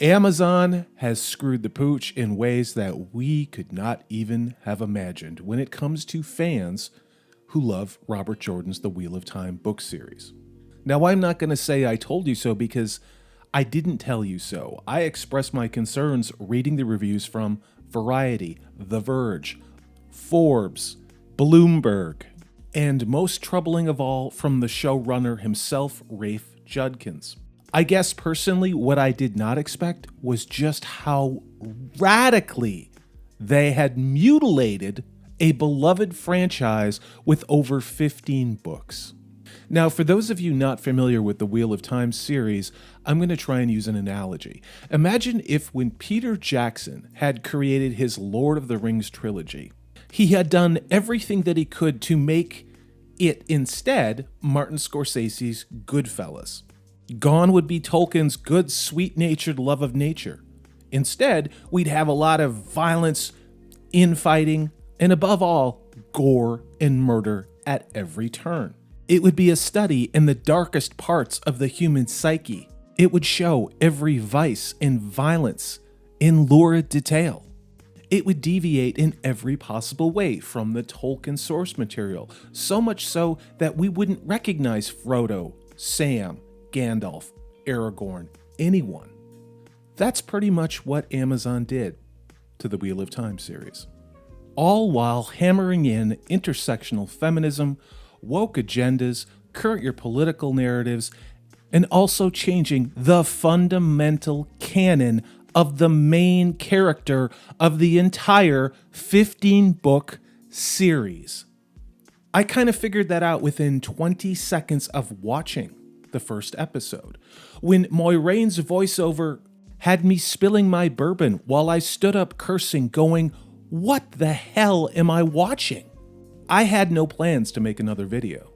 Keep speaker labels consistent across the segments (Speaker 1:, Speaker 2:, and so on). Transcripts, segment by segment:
Speaker 1: Amazon has screwed the pooch in ways that we could not even have imagined when it comes to fans who love Robert Jordan's The Wheel of Time book series. Now, I'm not going to say I told you so because I didn't tell you so. I expressed my concerns reading the reviews from Variety, The Verge, Forbes, Bloomberg, and most troubling of all, from the showrunner himself, Rafe Judkins. I guess personally what I did not expect was just how radically they had mutilated a beloved franchise with over 15 books. Now, for those of you not familiar with the Wheel of Time series, I'm going to try and use an analogy. Imagine if when Peter Jackson had created his Lord of the Rings trilogy, he had done everything that he could to make it instead Martin Scorsese's Goodfellas. Gone would be Tolkien's good, sweet-natured love of nature. Instead, we'd have a lot of violence, infighting, and above all, gore and murder at every turn. It would be a study in the darkest parts of the human psyche. It would show every vice and violence in lurid detail. It would deviate in every possible way from the Tolkien source material, so much so that we wouldn't recognize Frodo, Sam, Gandalf, Aragorn, anyone. That's pretty much what Amazon did to the Wheel of Time series. All while hammering in intersectional feminism, woke agendas, current year political narratives, and also changing the fundamental canon of the main character of the entire 15-book series. I kind of figured that out within 20 seconds of watching the first episode, when Moiraine's voiceover had me spilling my bourbon while I stood up cursing, going, "What the hell am I watching?" I had no plans to make another video,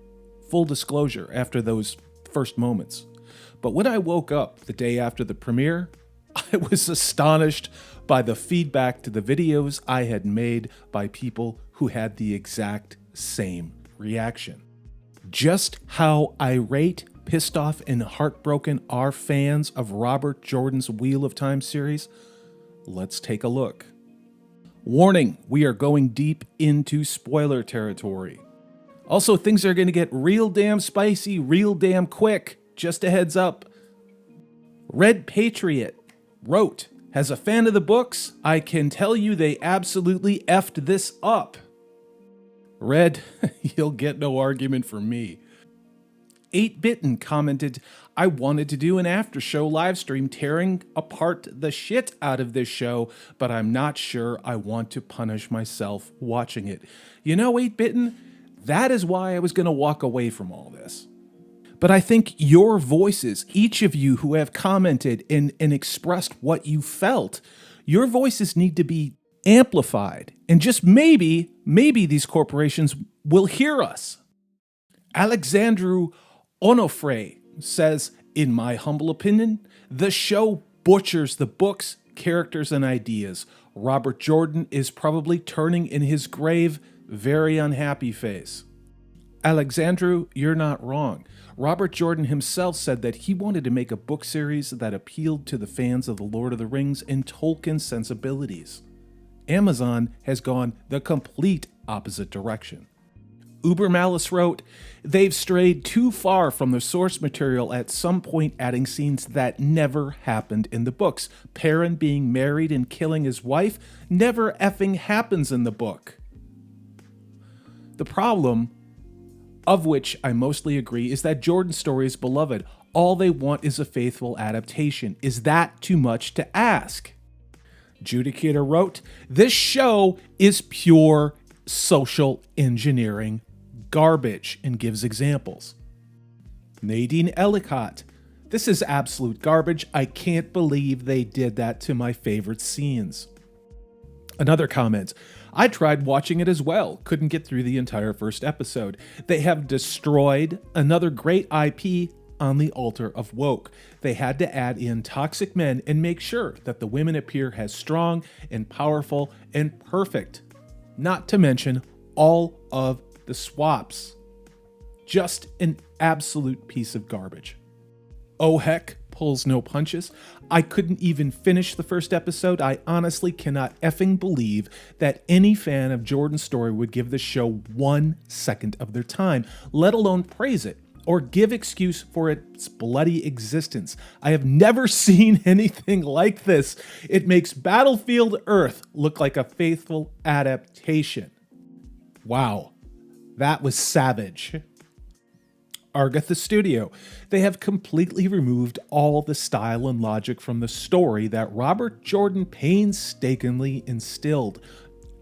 Speaker 1: full disclosure, after those first moments. But when I woke up the day after the premiere, I was astonished by the feedback to the videos I had made by people who had the exact same reaction. Just how irate, pissed off, and heartbroken are fans of Robert Jordan's Wheel of Time series? Let's take a look. Warning, we are going deep into spoiler territory. Also, things are going to get real damn spicy, real damn quick. Just a heads up. Red Patriot wrote, "As a fan of the books, I can tell you they absolutely effed this up." Red, you'll get no argument from me. 8Bitten commented, "I wanted to do an after show live stream tearing apart the shit out of this show, but I'm not sure I want to punish myself watching it." You know, 8Bitten, that is why I was going to walk away from all this. But I think your voices, each of you who have commented and expressed what you felt, your voices need to be amplified. And just maybe these corporations will hear us. Alexandru Onofre says, "In my humble opinion, the show butchers the books, characters, and ideas. Robert Jordan is probably turning in his grave, very unhappy face." Alexandru, you're not wrong. Robert Jordan himself said that he wanted to make a book series that appealed to the fans of The Lord of the Rings and Tolkien sensibilities. Amazon has gone the complete opposite direction. Uber Malice wrote, "They've strayed too far from the source material, at some point adding scenes that never happened in the books. Perrin being married and killing his wife never effing happens in the book." The problem, of which I mostly agree, is that Jordan's story is beloved. All they want is a faithful adaptation. Is that too much to ask? Judicator wrote, "This show is pure social engineering garbage," and gives examples. Nadine Ellicott, "This is absolute garbage. I can't believe they did that to my favorite scenes." Another comment, "I tried watching it as well. Couldn't get through the entire first episode. They have destroyed another great IP on the altar of woke. They had to add in toxic men and make sure that the women appear as strong and powerful and perfect. Not to mention all of the swaps. Just an absolute piece of garbage." Oh heck, pulls no punches. I couldn't even finish the first episode. I honestly cannot effing believe that any fan of Jordan's story would give the show 1 second of their time, let alone praise it or give excuse for its bloody existence. I have never seen anything like this. It makes Battlefield Earth look like a faithful adaptation. Wow, that was savage. Argatha Studio. They have completely removed all the style and logic from the story that Robert Jordan painstakingly instilled.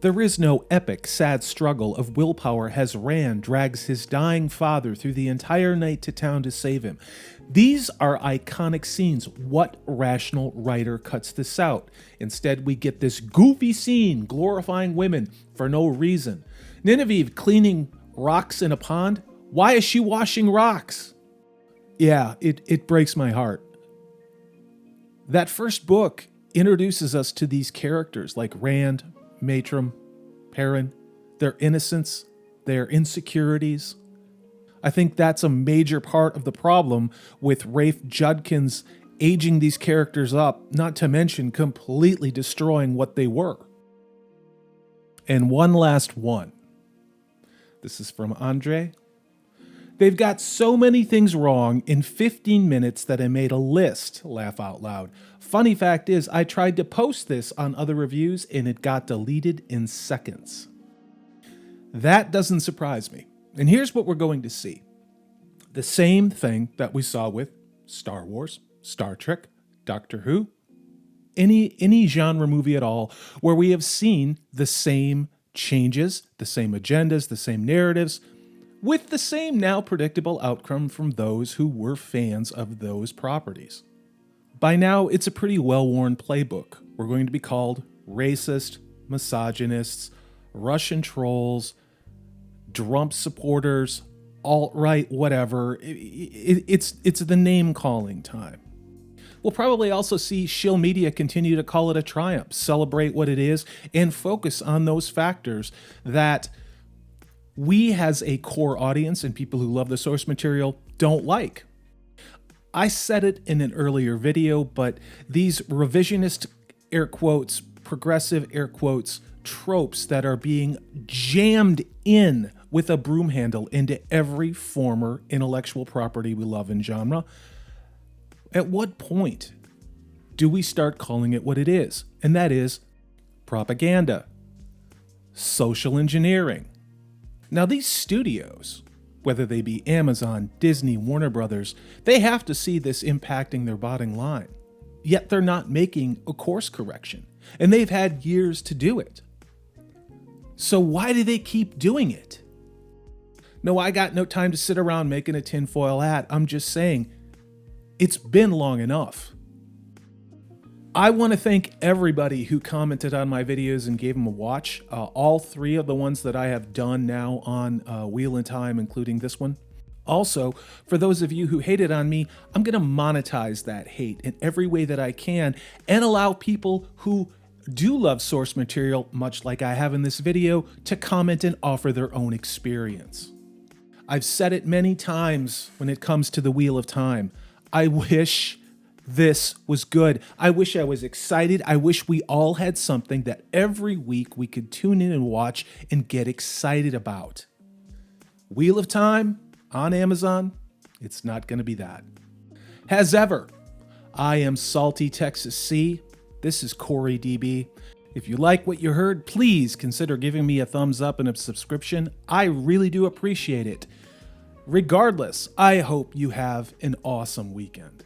Speaker 1: There is no epic, sad struggle of willpower as Rand drags his dying father through the entire night to town to save him. These are iconic scenes. What rational writer cuts this out? Instead, we get this goofy scene glorifying women for no reason. Nineveh cleaning rocks in a pond? Why is she washing rocks? Yeah, it breaks my heart. That first book introduces us to these characters like Rand, Matram, Perrin, their innocence, their insecurities. I think that's a major part of the problem with Rafe Judkins aging these characters up, not to mention completely destroying what they were. And one last one. This is from Andre. They've got so many things wrong in 15 minutes that I made a list, laugh out loud. Funny fact is, I tried to post this on other reviews and it got deleted in seconds. That doesn't surprise me. And here's what we're going to see. The same thing that we saw with Star Wars, Star Trek, Doctor Who, any genre movie at all, where we have seen the same changes, the same agendas, the same narratives, with the same now predictable outcome from those who were fans of those properties. By now, it's a pretty well-worn playbook. We're going to be called racist, misogynists, Russian trolls, Trump supporters, alt-right, whatever. It's the name-calling time. We'll probably also see shill media continue to call it a triumph, celebrate what it is, and focus on those factors that we as a core audience and people who love the source material don't like. I said it in an earlier video, but these revisionist, air quotes, progressive, air quotes, tropes that are being jammed in with a broom handle into every former intellectual property we love in genre. At what point do we start calling it what it is? And that is propaganda, social engineering. Now, these studios, whether they be Amazon, Disney, Warner Brothers, they have to see this impacting their bottom line. Yet they're not making a course correction, and they've had years to do it. So why do they keep doing it? No, I got no time to sit around making a tinfoil hat. I'm just saying, it's been long enough. I want to thank everybody who commented on my videos and gave them a watch. All 3 of the ones that I have done now on Wheel in Time, including this one. Also, for those of you who hated on me, I'm going to monetize that hate in every way that I can and allow people who do love source material, much like I have in this video, to comment and offer their own experience. I've said it many times when it comes to the Wheel of Time. I wish this was good. I wish I was excited. I wish we all had something that every week we could tune in and watch and get excited about. Wheel of Time on Amazon, it's not going to be that. As ever, I am Salty Texas C. This is Corey DB. If you like what you heard, please consider giving me a thumbs up and a subscription. I really do appreciate it. Regardless, I hope you have an awesome weekend.